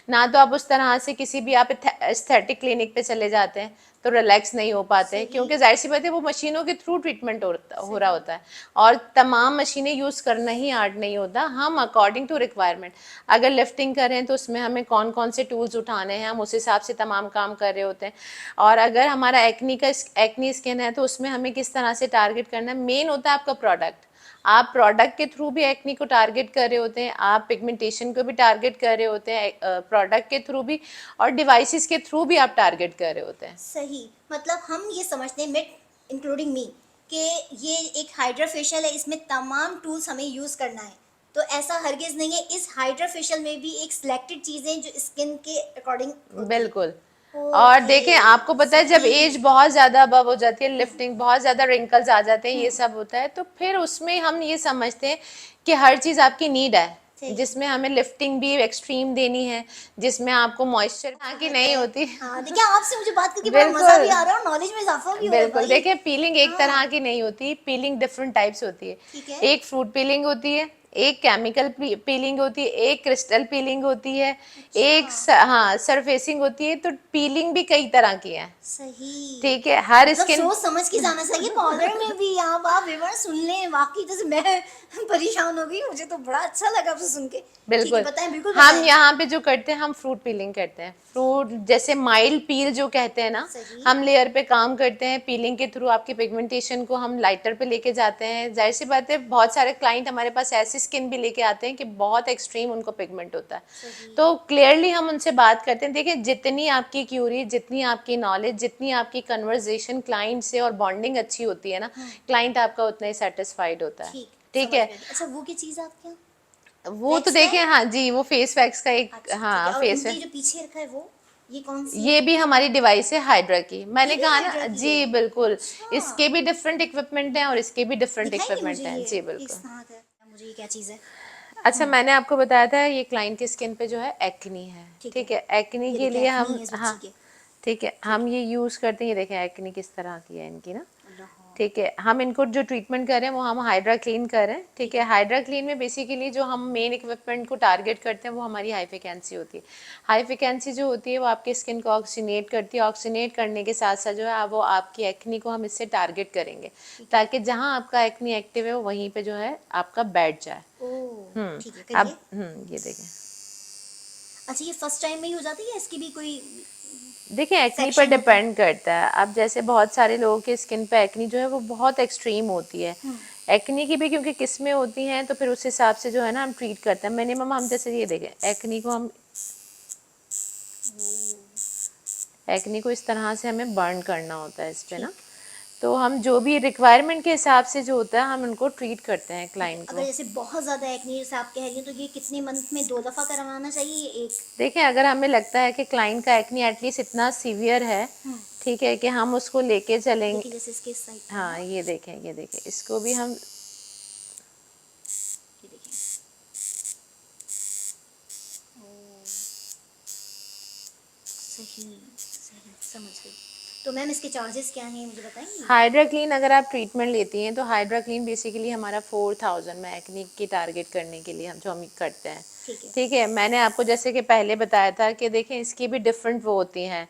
ना तो आप उस तरह से किसी भी आप एस्थेटिक क्लिनिक पे चले जाते हैं तो रिलैक्स नहीं हो पाते, क्योंकि जाहिर सी बात है वो मशीनों के थ्रू ट्रीटमेंट हो रहा होता है। और तमाम मशीनें यूज करना ही आर्ट नहीं होता। हम अकॉर्डिंग टू रिक्वायरमेंट, अगर लिफ्टिंग करें तो उसमें हमें कौन कौन से टूल्स उठाने हैं, हम उस हिसाब से तमाम काम कर रहे होते हैं। और अगर हमारा एक्नी स्किन है तो उसमें हमें किस तरह से टारगेट करना है, मेन होता है आपका प्रोडक्ट। आप प्रोडक्ट के थ्रू भी एक्नी को टारगेट कर रहे होते हैं, आप पिगमेंटेशन को भी टारगेट कर रहे होते हैं प्रोडक्ट के थ्रू भी, और डिवाइसेस के थ्रू भी आप टारगेट कर रहे होते हैं। सही। मतलब हम ये समझते हैं, मिड इंक्लूडिंग मी, कि ये एक हाइड्रा फेशियल है, इसमें तमाम टूल्स हमें यूज़ करना है। तो ऐसा हरगिज़ नहीं है। इस हाइड्रा फेशियल में भी एक सिलेक्टेड चीज़ें जो स्किन के अकॉर्डिंग बिल्कुल। और देखें आपको पता है जब एज बहुत ज्यादा अबव हो जाती है, लिफ्टिंग बहुत ज्यादा रिंकल्स आ जाते हैं, ये सब होता है, तो फिर उसमें हम ये समझते हैं कि हर चीज आपकी नीड है, जिसमें हमें लिफ्टिंग भी एक्सट्रीम देनी है, जिसमें आपको मॉइस्चर की नहीं होती। देखिए आपसे मुझे बात करके बड़ा मजा भी आ रहा है और नॉलेज में इजाफा भी हो रहा है। बिल्कुल। देखिए पीलिंग एक तरह की नहीं होती, पीलिंग डिफरेंट टाइप्स होती है। एक फ्रूट पीलिंग होती है, एक केमिकल पीलिंग होती है, एक क्रिस्टल पीलिंग होती है, एक हाँ सरफेसिंग होती है। तो पीलिंग भी कई तरह की है। सही। ठीक है, हर मतलब स्किन सोच समझ के जाना चाहिए। कॉलर में भी आप विवरण सुन लें, वाकई जैसे मैं परेशान हो गई, मुझे तो बड़ा अच्छा लगा आपसे सुन के। बिल्कुल। बताएं, बिल्कुल हम बताएं। यहाँ पे जो करते हैं, हम फ्रूट पीलिंग करते हैं। फ्रूट जैसे माइल्ड पील जो कहते हैं ना, हम लेयर पे काम करते हैं। पीलिंग के थ्रू आपकी पिगमेंटेशन को हम लाइटर पे लेके जाते हैं। जाहिर सी बात है बहुत सारे क्लाइंट हमारे पास ऐसी स्किन भी लेके आते हैं कि बहुत एक्सट्रीम उनको पिगमेंट होता है, तो क्लियरली हम उनसे बात करते हैं। देखिए जितनी आपकी क्यूरी, जितनी आपकी नॉलेज, जितनी आपकी कन्वर्सेशन क्लाइंट से और बॉन्डिंग अच्छी होती है ना, क्लाइंट आपका उतना ही सेटिस्फाइड होता है। ठीक है। अच्छा वो की चीज आपके यहाँ वो तो देखें, हाँ जी, वो फेस वैक्स का एक हाँ और फेस इनके जो पीछे रखा है वो ये कौन सी ये भी हमारी डिवाइस है हाइड्रा की। मैंने कहा ना हाइड्रा की जी है? बिल्कुल। इसके भी डिफरेंट इक्विपमेंट हैं और इसके भी डिफरेंट दिखाएंगे इक्विपमेंट मुझे हैं। ये जी किस बिल्कुल। तरह का है? मुझे ये क्या चीज है? अच्छा मैंने आपको बताया था ये क्लाइंट की स्किन पे जो है एक्नी है, ठीक है। एक्नी ये के देखिए लिए एक्नी हम है इस हाँ बच्ची के। ठीक है, हम ये यूज़ करते हैं। ये देखें एक्नी किस तरह की है इनकी ना, अल्लाह। ठीक है। हम इनको जो ट्रीटमेंट कर रहे हैं वो हम हाइड्रा क्लीन कर रहे हैं, ठीक है। हाइड्रा क्लीन में बेसिकली जो हम मेन इक्विपमेंट को टारगेट करते हैं वो हमारी हाई फ्रिक्वेंसी होती है। हाई फ्रिक्वेंसी जो होती है वो आपकी स्किन को ऑक्सीनेट करती है। ऑक्सीनेट करने के साथ साथ जो है वो आपकी एक्नी को हम इससे टारगेट करेंगे, ताकि जहाँ आपका एक्नी एक्टिव है वो वहीं पे जो है आपका बैठ जाए। ठीक है, अब करिए। ये देखें, अच्छा, ये फर्स्ट टाइम में ही हो जाती है या इसकी भी कोई देखिए एक्नी पर सेक्शन होता है? डिपेंड करता है। अब जैसे बहुत सारे लोगों के स्किन पे एक्नी जो है वो बहुत एक्सट्रीम होती है। एक्नी की भी क्योंकि किस्में होती हैं, तो फिर उस हिसाब से जो है ना हम ट्रीट करते हैं। मिनिमम हम जैसे ये देखें, एक्नी को इस तरह से हमें बर्न करना होता है इस पे ना। ठीक। तो हम जो भी रिक्वायरमेंट के हिसाब से जो होता है हम उनको ट्रीट करते हैं क्लाइंट अगर को। जैसे बहुत ज़्यादा एक्ने जैसे आप कह रही हैं, तो ये कितने मंथ में 2 दफ़ा करवाना चाहिए या एक? देखें अगर हमें लगता है कि क्लाइंट का एक्नी एटलीस्ट इतना सीवियर है, ठीक है, कि हम उसको लेके चलेंगे। देखिए जैसे इसके इस साइड पे है हाँ ना, ये देखें, ये देखें, इसको भी हम ये देखिए। ओह! सही, सही, समझ गई। तो मैम इसके चार्जेस क्या हैं, मुझे बताएँगी? हाइड्रा क्लीन अगर आप ट्रीटमेंट लेती हैं तो हाइड्रा क्लीन बेसिकली हमारा 4000 में एक्ने की टारगेट करने के लिए हम करते हैं। ठीक है। ठीक है, मैंने आपको जैसे कि पहले बताया था कि देखें इसकी भी डिफरेंट वो होती हैं,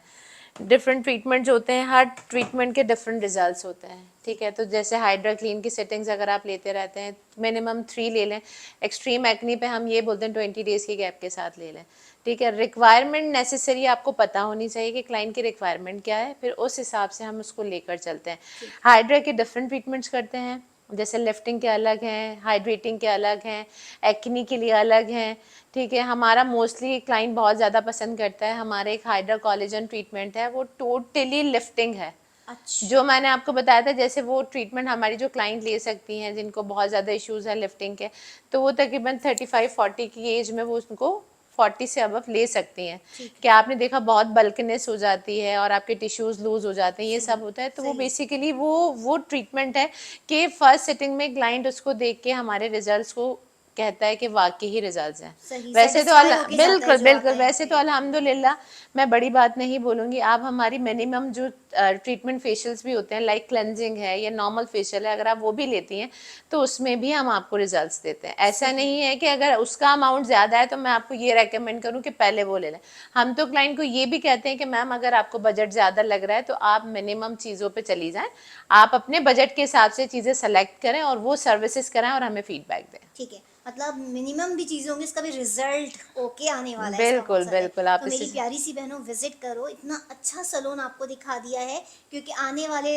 डिफरेंट ट्रीटमेंट जो होते हैं, हर ट्रीटमेंट के डिफरेंट रिजल्ट्स होते हैं। ठीक है, तो जैसे हाइड्रा क्लीन की सेटिंग्स अगर आप लेते रहते हैं, मिनिमम 3 ले लें। एक्सट्रीम एक्नी पे हम ये बोलते हैं 20 डेज़ की गैप के साथ ले लें। ठीक है, रिक्वायरमेंट नेसेसरी आपको पता होनी चाहिए कि क्लाइंट की रिक्वायरमेंट क्या है, फिर उस हिसाब से हम उसको लेकर चलते हैं। हाइड्रा के डिफरेंट ट्रीटमेंट्स करते हैं, जैसे लिफ्टिंग के अलग हैं, हाइड्रेटिंग के अलग हैं, एक्नी के लिए अलग हैं। ठीक है, हमारा मोस्टली क्लाइंट बहुत ज़्यादा पसंद करता है, हमारे एक हाइड्रा कोलेजन ट्रीटमेंट है, वो टोटली लिफ्टिंग है। अच्छा। जो मैंने आपको बताया था, जैसे वो ट्रीटमेंट हमारी जो क्लाइंट ले सकती हैं जिनको बहुत ज़्यादा इश्यूज है लिफ्टिंग के, तो वो तकरीबन 35-40 की एज में वो उनको 40 से अबव ले सकती हैं। कि आपने देखा बहुत बल्कनेस हो जाती है और आपके टिश्यूज लूज हो जाते हैं, ये सब होता है। तो वो बेसिकली वो ट्रीटमेंट है कि फर्स्ट सिटिंग में क्लाइंट उसको देख के हमारे रिजल्ट्स को कहता है कि वाकई ही रिजल्ट्स हैं। सही, वैसे तो सैटिस्फाई होके जाता है बिल्कुल जो आता बिल्कुल, है यहाँ वैसे तो पे। अल्हम्दुलिल्लाह मैं बड़ी बात नहीं बोलूँगी। आप हमारी मिनिमम जो ट्रीटमेंट फेशियल्स भी होते हैं, लाइक क्लेंजिंग है या नॉर्मल फेशियल है, अगर आप वो भी लेती हैं तो उसमें भी हम आपको रिजल्ट्स देते हैं। ऐसा नहीं है कि अगर उसका अमाउंट ज़्यादा है तो मैं आपको ये रेकमेंड करूँ कि पहले वो ले लें। हम तो क्लाइंट को ये भी कहते हैं कि मैम अगर आपको बजट ज़्यादा लग रहा है तो आप मिनिमम चीज़ों पे चली जाएं, आप अपने बजट के हिसाब से चीज़ें सेलेक्ट करें और वो सर्विसेज कराएं और हमें फीडबैक दें। ठीक है, मतलब मिनिमम भी चीज़ें होंगी, इसका भी रिजल्ट ओके आने वाला है, इसका बिल्कुल मकसद है। बिल्कुल, आप तो इसे मेरी प्यारी सी बहनों, विजिट करो, इतना अच्छा सलून आपको दिखा दिया है, क्योंकि आने वाले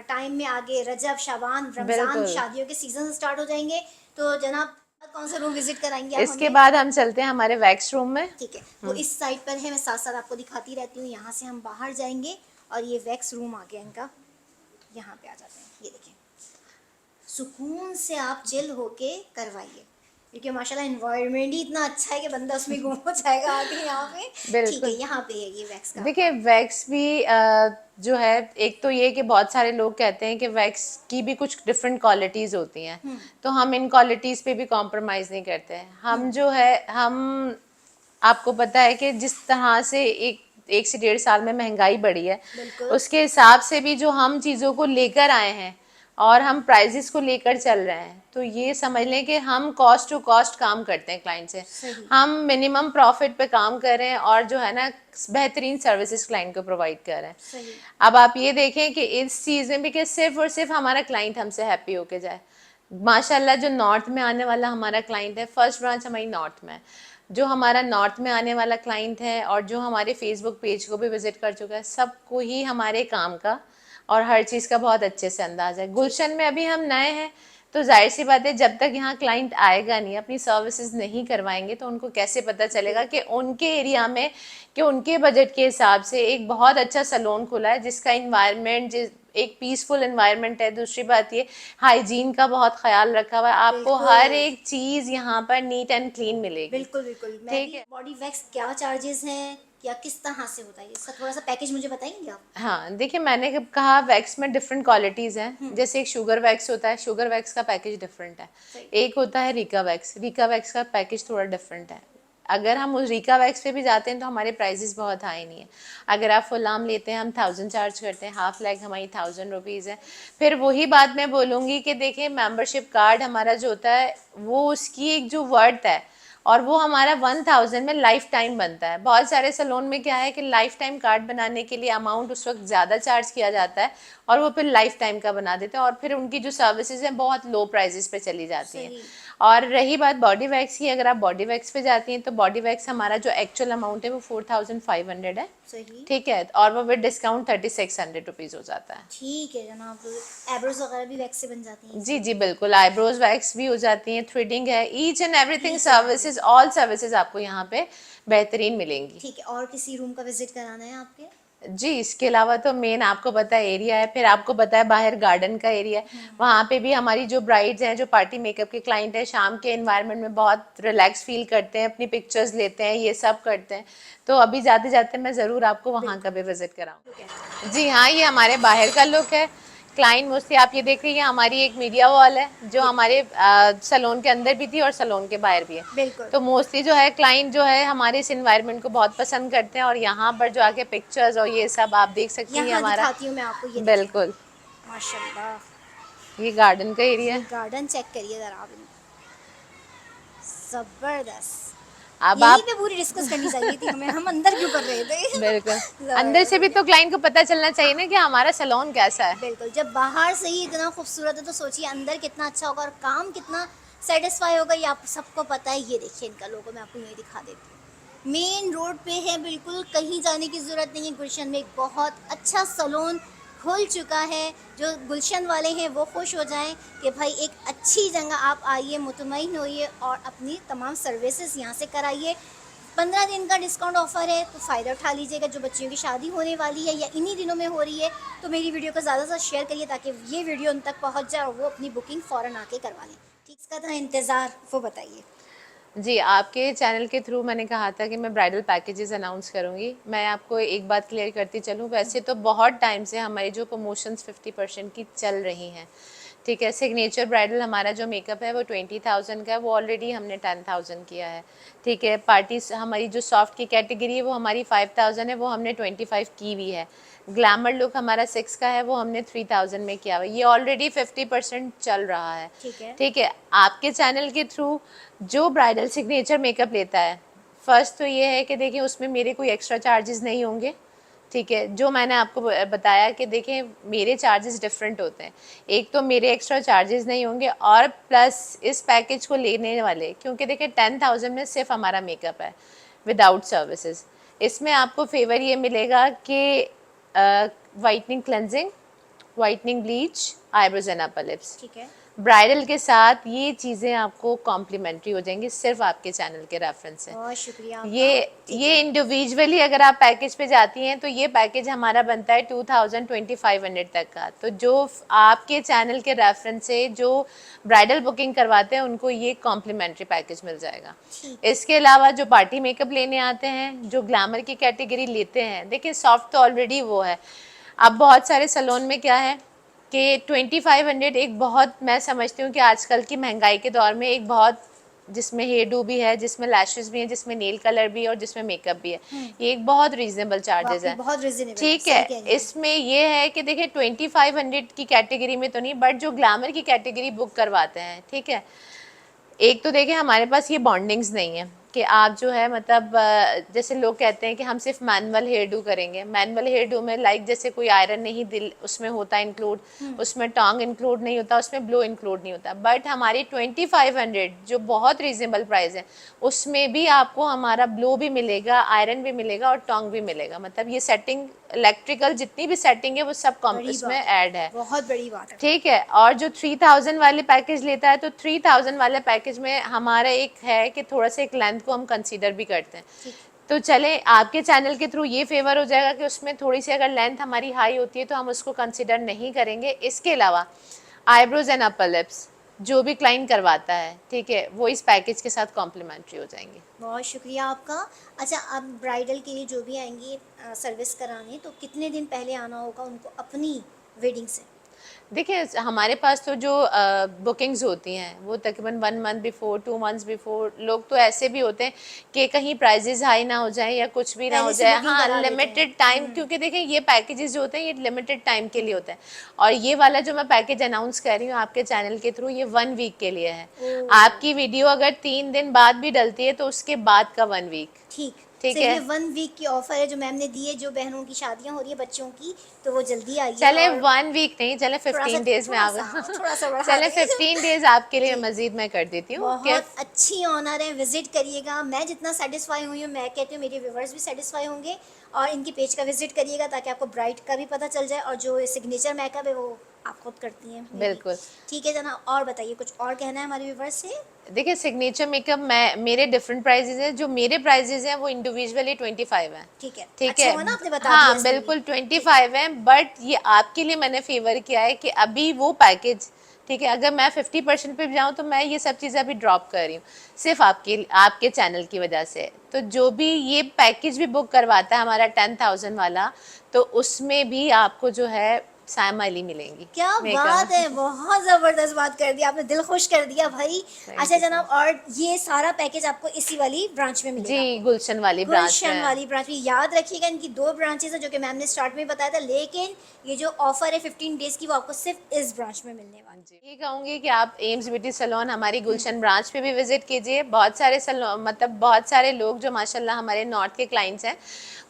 टाइम में आगे रजब, शाबान, रमज़ान, बिल्कुल। शादियों के सीजन स्टार्ट हो जाएंगे। तो जनाब, कौन सा रूम विजिट कराएंगे आप इसके हमें? बाद हम चलते हैं हमारे वैक्स रूम में। ठीक है, वो इस साइड पर है, मैं साथ साथ आपको दिखाती रहती हूँ। यहाँ से हम बाहर जाएंगे और ये वैक्स रूम आ गया इनका। यहाँ पे आ जाते हैं, ये देखिए, सुकून से आप चिल होके करवाइए, क्योंकि माशाल्लाह इन्वायरमेंट ही इतना अच्छा है कि बंदा उसमें गुम हो जाएगा आके यहाँ पे। ठीक है, बिल्कुल। यहाँ पे है ये वैक्स का देखिए आपका। वैक्स भी जो है, एक तो ये कि बहुत सारे लोग कहते हैं कि वैक्स की भी कुछ डिफरेंट क्वालिटीज होती हैं, तो हम इन क्वालिटीज पे भी कॉम्प्रोमाइज नहीं करते हैं। हम जो है, हम आपको पता है कि जिस तरह से एक से 1.5 साल में महंगाई बढ़ी है, बिल्कुल। उसके हिसाब से भी जो हम चीज़ों को लेकर आए हैं और हम प्राइजेस को लेकर चल रहे हैं, तो ये समझ लें कि हम कॉस्ट टू कॉस्ट काम करते हैं क्लाइंट से। सही। हम मिनिमम प्रॉफिट पे काम कर रहे हैं और जो है ना बेहतरीन सर्विसेज क्लाइंट को प्रोवाइड कर रहे हैं। सही। अब आप ये देखें कि इस चीज़ में भी कि सिर्फ और सिर्फ हमारा क्लाइंट हमसे हैप्पी होके जाए। माशाल्लाह जो नॉर्थ में आने वाला हमारा क्लाइंट है, फर्स्ट ब्रांच हमारी नॉर्थ में है, जो हमारा नॉर्थ में आने वाला क्लाइंट है और जो हमारे फेसबुक पेज को भी विजिट कर चुका है, सबको ही हमारे काम का और हर चीज़ का बहुत अच्छे से अंदाज़ है। गुलशन में अभी हम नए हैं, तो जाहिर सी बात है जब तक यहाँ क्लाइंट आएगा नहीं, अपनी सर्विसेज नहीं करवाएंगे, तो उनको कैसे पता चलेगा कि उनके एरिया में, कि उनके बजट के हिसाब से एक बहुत अच्छा सैलून खुला है जिसका इन्वायरमेंट एक पीसफुल इन्वायरमेंट है। दूसरी बात ये, हाइजीन का बहुत ख्याल रखा हुआ है, आपको हर बिल्कुल एक चीज़ यहाँ पर नीट एंड क्लीन मिलेगी। बिल्कुल बिल्कुल। मैं ठीक भी है। बॉडी वैक्स क्या चार्जेस हैं या किस तरह से होता है, इसका थोड़ा सा पैकेज मुझे बताएंगे आप? हाँ देखिए, मैंने कहा वैक्स में डिफरेंट क्वालिटीज़ हैं। जैसे एक शुगर वैक्स होता है, शुगर वैक्स का पैकेज डिफरेंट है। सही। एक होता है रीका वैक्स, रीका वैक्स का पैकेज थोड़ा डिफरेंट है। अगर हम उस रीका वैक्स पे भी जाते हैं तो हमारे प्राइजेस बहुत हाई नहीं है। अगर आप फुल आर्म लेते हैं हम 1000 चार्ज करते हैं, हाफ लेग हमारी 1000 रुपीज़ है। फिर वही बात मैं बोलूँगी कि देखिए मेंबरशिप कार्ड हमारा जो होता है वो उसकी एक जो वर्थ है और वो हमारा 1000 में लाइफ टाइम बनता है। बहुत सारे सैलून में क्या है कि लाइफ टाइम कार्ड बनाने के लिए अमाउंट उस वक्त ज़्यादा चार्ज किया जाता है और वो फिर लाइफ टाइम का बना देते हैं और फिर उनकी जो सर्विसेज हैं बहुत लो प्राइजेस पे चली जाती हैं। सही। और रही बात बॉडी वैक्स की, अगर आप बॉडी वैक्स पे जाती हैं तो बॉडी वैक्स हमारा जो एक्चुअल अमाउंट है वो 4500 है, सही। ठीक है, और वो विद डिस्काउंट 3600 रुपीज़ हो जाता है। ठीक है जनाब। एब्रोज वगैरह भी वैक्स से बन जाती हैं जी इससे? जी बिल्कुल, आईब्रोज वैक्स भी हो जाती हैं, थ्रेडिंग है, ईच एंड एवरीथिंग ठीक है जनाब। सर्विसेज, ऑल सर्विसेज आपको यहाँ पे बेहतरीन मिलेंगी। ठीक है, और किसी रूम का विजिट कराना है आपके? जी, इसके अलावा तो मेन आपको पता है एरिया है, फिर आपको पता है बाहर गार्डन का एरिया है, वहाँ पे भी हमारी जो ब्राइड्स हैं, जो पार्टी मेकअप के क्लाइंट हैं, शाम के एनवायरनमेंट में बहुत रिलैक्स फील करते हैं, अपनी पिक्चर्स लेते हैं, ये सब करते हैं। तो अभी जाते जाते मैं ज़रूर आपको वहाँ का भी विजिट कराऊँ। ठीक है। जी हाँ, ये हमारे बाहर का लुक है। क्लाइंट मोस्टली आप ये देख रही हैं, हमारी एक मीडिया वॉल है जो हमारे सैलून के अंदर भी थी और सैलून के बाहर भी है। बिल्कुल। तो मोस्टली जो है क्लाइंट जो है हमारे इस इन्वायरमेंट को बहुत पसंद करते हैं और यहाँ पर जो आके पिक्चर्स और ये सब आप देख सकती हैं यहाँ हमारा। दिखाती हूँ मैं आपको, ये देखिए बिल्कुल, माशाल्लाह। ये गार्डन का एरिया ये है। गार्डन चेक करिए जरा आप, जबरदस्त। अब यहीं आप पे पूरी डिस्कस करनी चाहिए थी हमें, हम अंदर क्यों कर रहे थे? बिल्कुल, अंदर जबरदस्त से हो भी गया। तो क्लाइंट को पता चलना चाहिए ना कि हमारा सैलून कैसा है। बिल्कुल, जब बाहर से ही इतना खूबसूरत है तो सोचिए अंदर कितना अच्छा होगा और काम कितना सेटिस्फाई होगा, ये आप सबको पता है। ये देखिए इनका लोगो, मैं आपको यही दिखा देती हूँ। मेन रोड पे है, बिल्कुल कहीं जाने की ज़रूरत नहीं है। गुलशन में एक बहुत अच्छा सैलून खुल चुका है। जो गुलशन वाले हैं वो खुश हो जाएं कि भाई एक अच्छी जगह आप आइए, मुतमईन होइए और अपनी तमाम सर्विसेज यहाँ से कराइए। 15 दिन का डिस्काउंट ऑफर है तो फ़ायदा उठा लीजिएगा। जो बच्चियों की शादी होने वाली है या इन्हीं दिनों में हो रही है तो मेरी वीडियो को ज़्यादा से ज़्यादा शेयर करिए ताकि ये वीडियो उन तक पहुंच जाए और वो अपनी बुकिंग फ़ौरन आके करवा लें। ठीक, इसका था इंतज़ार, वो बताइए। जी, आपके चैनल के थ्रू मैंने कहा था कि मैं ब्राइडल पैकेजेस अनाउंस करूँगी। मैं आपको एक बात क्लियर करती चलूँ, वैसे तो बहुत टाइम से हमारी जो प्रमोशंस 50% की चल रही हैं, ठीक है। सिग्नेचर ब्राइडल हमारा जो मेकअप है वो 20,000 का है, वो ऑलरेडी हमने 10,000 किया है, ठीक है। पार्टीज हमारी जो सॉफ्ट की कैटेगरी है वो हमारी 5,000 है, वो हमने 25 की हुई है। ग्लैमर लुक हमारा 6 का है, वो हमने 3000 में किया हुआ है। ये ऑलरेडी 50% चल रहा है, ठीक है। ठीक है। आपके चैनल के थ्रू जो ब्राइडल सिग्नेचर मेकअप लेता है, फर्स्ट तो ये है कि देखिए उसमें मेरे कोई एक्स्ट्रा चार्जेस नहीं होंगे, ठीक है। जो मैंने आपको बताया कि देखें मेरे चार्जेस डिफरेंट होते हैं, एक तो मेरे एक्स्ट्रा चार्जेस नहीं होंगे और प्लस इस पैकेज को लेने वाले, क्योंकि देखें 10,000 में सिर्फ हमारा मेकअप है विदाउट सर्विसेज। इसमें आपको फेवर ये मिलेगा कि whitening cleansing, whitening bleach, eyebrows and upper lips, ठीक है। ब्राइडल के साथ ये चीज़ें आपको कॉम्प्लीमेंट्री हो जाएंगी सिर्फ आपके चैनल के रेफरेंस से। बहुत शुक्रिया ये आपका। ठीक ये है। इंडिविजुअली अगर आप पैकेज पे जाती हैं तो ये पैकेज हमारा बनता है 2500 तक का। तो जो आपके चैनल के रेफरेंस से जो ब्राइडल बुकिंग करवाते हैं उनको ये कॉम्प्लीमेंट्री पैकेज मिल जाएगा। ठीक। इसके अलावा जो पार्टी मेकअप लेने आते हैं, जो ग्लैमर की कैटेगरी लेते हैं, देखिए सॉफ्ट तो ऑलरेडी वो है। अब बहुत सारे सैलून में क्या है कि 2500 एक बहुत, मैं समझती हूँ कि आजकल की महंगाई के दौर में एक बहुत, जिसमें हेयर डू भी है, जिसमें लैशेस भी हैं, जिसमें नेल कलर भी है और जिसमें मेकअप भी है, ये एक बहुत रीजनेबल चार्जेस वाकई है, बहुत रिजनेबल है, ठीक सही है। कह रही हैं। इसमें ये है कि देखिए 2500 की कैटेगरी में तो नहीं, बट जो ग्लैमर की कैटेगरी बुक करवाते हैं, ठीक है, एक तो देखिए हमारे पास ये बॉन्डिंग्स नहीं है कि आप जो है मतलब जैसे लोग कहते हैं कि हम सिर्फ मैनुअल हेयर डू करेंगे। मैनुअल हेयर डू में लाइक जैसे कोई आयरन नहीं दिल उसमें होता इंक्लूड, उसमें टोंग इंक्लूड नहीं होता, उसमें ब्लो इंक्लूड नहीं होता। बट हमारी 2500 जो बहुत रीजनेबल प्राइस है उसमें भी आपको हमारा ब्लो भी मिलेगा, आयरन भी मिलेगा और टोंग भी मिलेगा। मतलब ये सेटिंग इलेक्ट्रिकल जितनी भी सेटिंग है वो सब बड़ी इसमें बात है, ऐड है, बहुत बड़ी बात है। ठीक है। और जो 3000 वाले पैकेज लेता है तो 3000 वाले पैकेज में हमारा एक है कि थोड़ा सा एक लेंथ को हम कंसीडर भी करते हैं। ठीक। तो चले आपके चैनल के थ्रू ये फेवर हो जाएगा कि उसमें थोड़ी सी अगर लेंथ हमारी हाई होती है तो हम उसको कंसीडर नहीं करेंगे। इसके अलावा आईब्रोज एंड अपर लिप्स जो भी क्लाइंट करवाता है, ठीक है, वो इस पैकेज के साथ कॉम्प्लीमेंट्री हो जाएंगे। बहुत शुक्रिया आपका। अच्छा, अब ब्राइडल के लिए जो भी आएंगे सर्विस कराने, तो कितने दिन पहले आना होगा उनको अपनी वेडिंग से? देखिए हमारे पास तो जो बुकिंग्स होती हैं वो तकरीबन 1 मंथ बिफोर, 2 मंथ्स बिफोर, लोग तो ऐसे भी होते हैं कि कहीं प्राइजेस हाई ना हो जाए या कुछ भी ना पहले हो से जाए। बुकिंग हाँ, करा लेते हैं। लिमिटेड टाइम, क्योंकि देखिए ये पैकेजेस जो होते हैं ये लिमिटेड टाइम के लिए होते हैं, और ये वाला जो मैं पैकेज अनाउंस कर रही हूँ आपके चैनल के थ्रू, ये 1 वीक के लिए है। ओह। आपकी वीडियो अगर 3 दिन बाद भी डलती है तो उसके बाद का 1 वीक। ठीक। ठीक सिर्फ है, ये 1 वीक की ऑफर है जो मैम ने दी है, जो बहनों की शादियां हो रही है बच्चों की, तो वो जल्दी आइए। चले और 1 वीक नहीं, चले 15 डेज में आप थोड़ा सा बढ़ा चले दें। 15 डेज आपके लिए जी। मजीद मैं कर देती हूँ कि बहुत अच्छी ऑनर है, विजिट करिएगा। मैं जितना सेटिस्फाई हुई हूँ, मैं कहती हूँ मेरे व्यूवर्स भी सेटिस्फाई होंगे। और इनकी पेज का विजिट करिएगा ताकि आपको ब्राइड का भी पता चल जाए, और जो सिग्नेचर मेकअप है वो आप खुद करती हैं maybe। बिल्कुल। ठीक है जनाब, और बताइए कुछ और कहना है हमारे व्यूवर्स से। देखिए सिग्नेचर मेकअप मैं, मेरे डिफरेंट प्राइजेज हैं, जो मेरे प्राइजेज हैं वो इंडिविजुअली 25 हैं। ठीक है, ठीक अच्छा है, हुआ ना आपने बता दिया हाँ इसलिए। बिल्कुल ठीक है। 25 हैं, बट ये आपके लिए मैंने फेवर किया है कि अभी वो पैकेज, ठीक है, अगर मैं 50% पे भी जाऊँ तो मैं ये सब चीज़ें अभी ड्रॉप कर रही हूँ सिर्फ आपके चैनल की वजह से। तो जो भी ये पैकेज भी बुक करवाता है हमारा 10,000 वाला, तो उसमें भी आपको जो है सायमा अली मिलेंगी क्या बात है, मेकअप। बहुत जबरदस्त बात कर दी आपने, दिल खुश कर दिया भाई। थैंक अच्छा यू सर। जनाब, और ये सारा पैकेज आपको इसी वाली ब्रांच में मिलेगा। जी, गुलशन वाली ब्रांच गुलशन में। वाली ब्रांच में। याद रखिएगा इनकी 2 ब्रांचेस है जो कि मैम ने स्टार्ट में बताया था, लेकिन ये जो ऑफर है 15 डेज की वो आपको सिर्फ इस ब्रांच में मिलने वाली जी, ये कहूँगी कि आप एम्स ब्यूटी सैलून हमारी गुलशन ब्रांच पे भी विजिट कीजिए। बहुत सारे सैलून, मतलब बहुत सारे लोग जो माशाल्लाह हमारे नॉर्थ के क्लाइंट्स हैं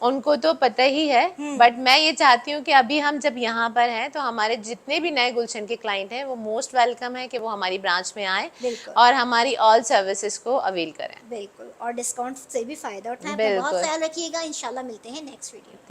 उनको तो पता ही है, बट मैं ये चाहती हूँ कि अभी हम जब यहाँ पर हैं तो हमारे जितने भी नए गुलशन के क्लाइंट हैं वो मोस्ट वेलकम है कि वो हमारी ब्रांच में आएँ बिल्कुल। और हमारी ऑल सर्विसेज को अवेल करें। बिल्कुल, और डिस्काउंट से भी फ़ायदा उठाएं। अपना बहुत बिल्कुल। ख्याल रखिएगा, इंशाल्लाह मिलते हैं नेक्स्ट वीडियो में।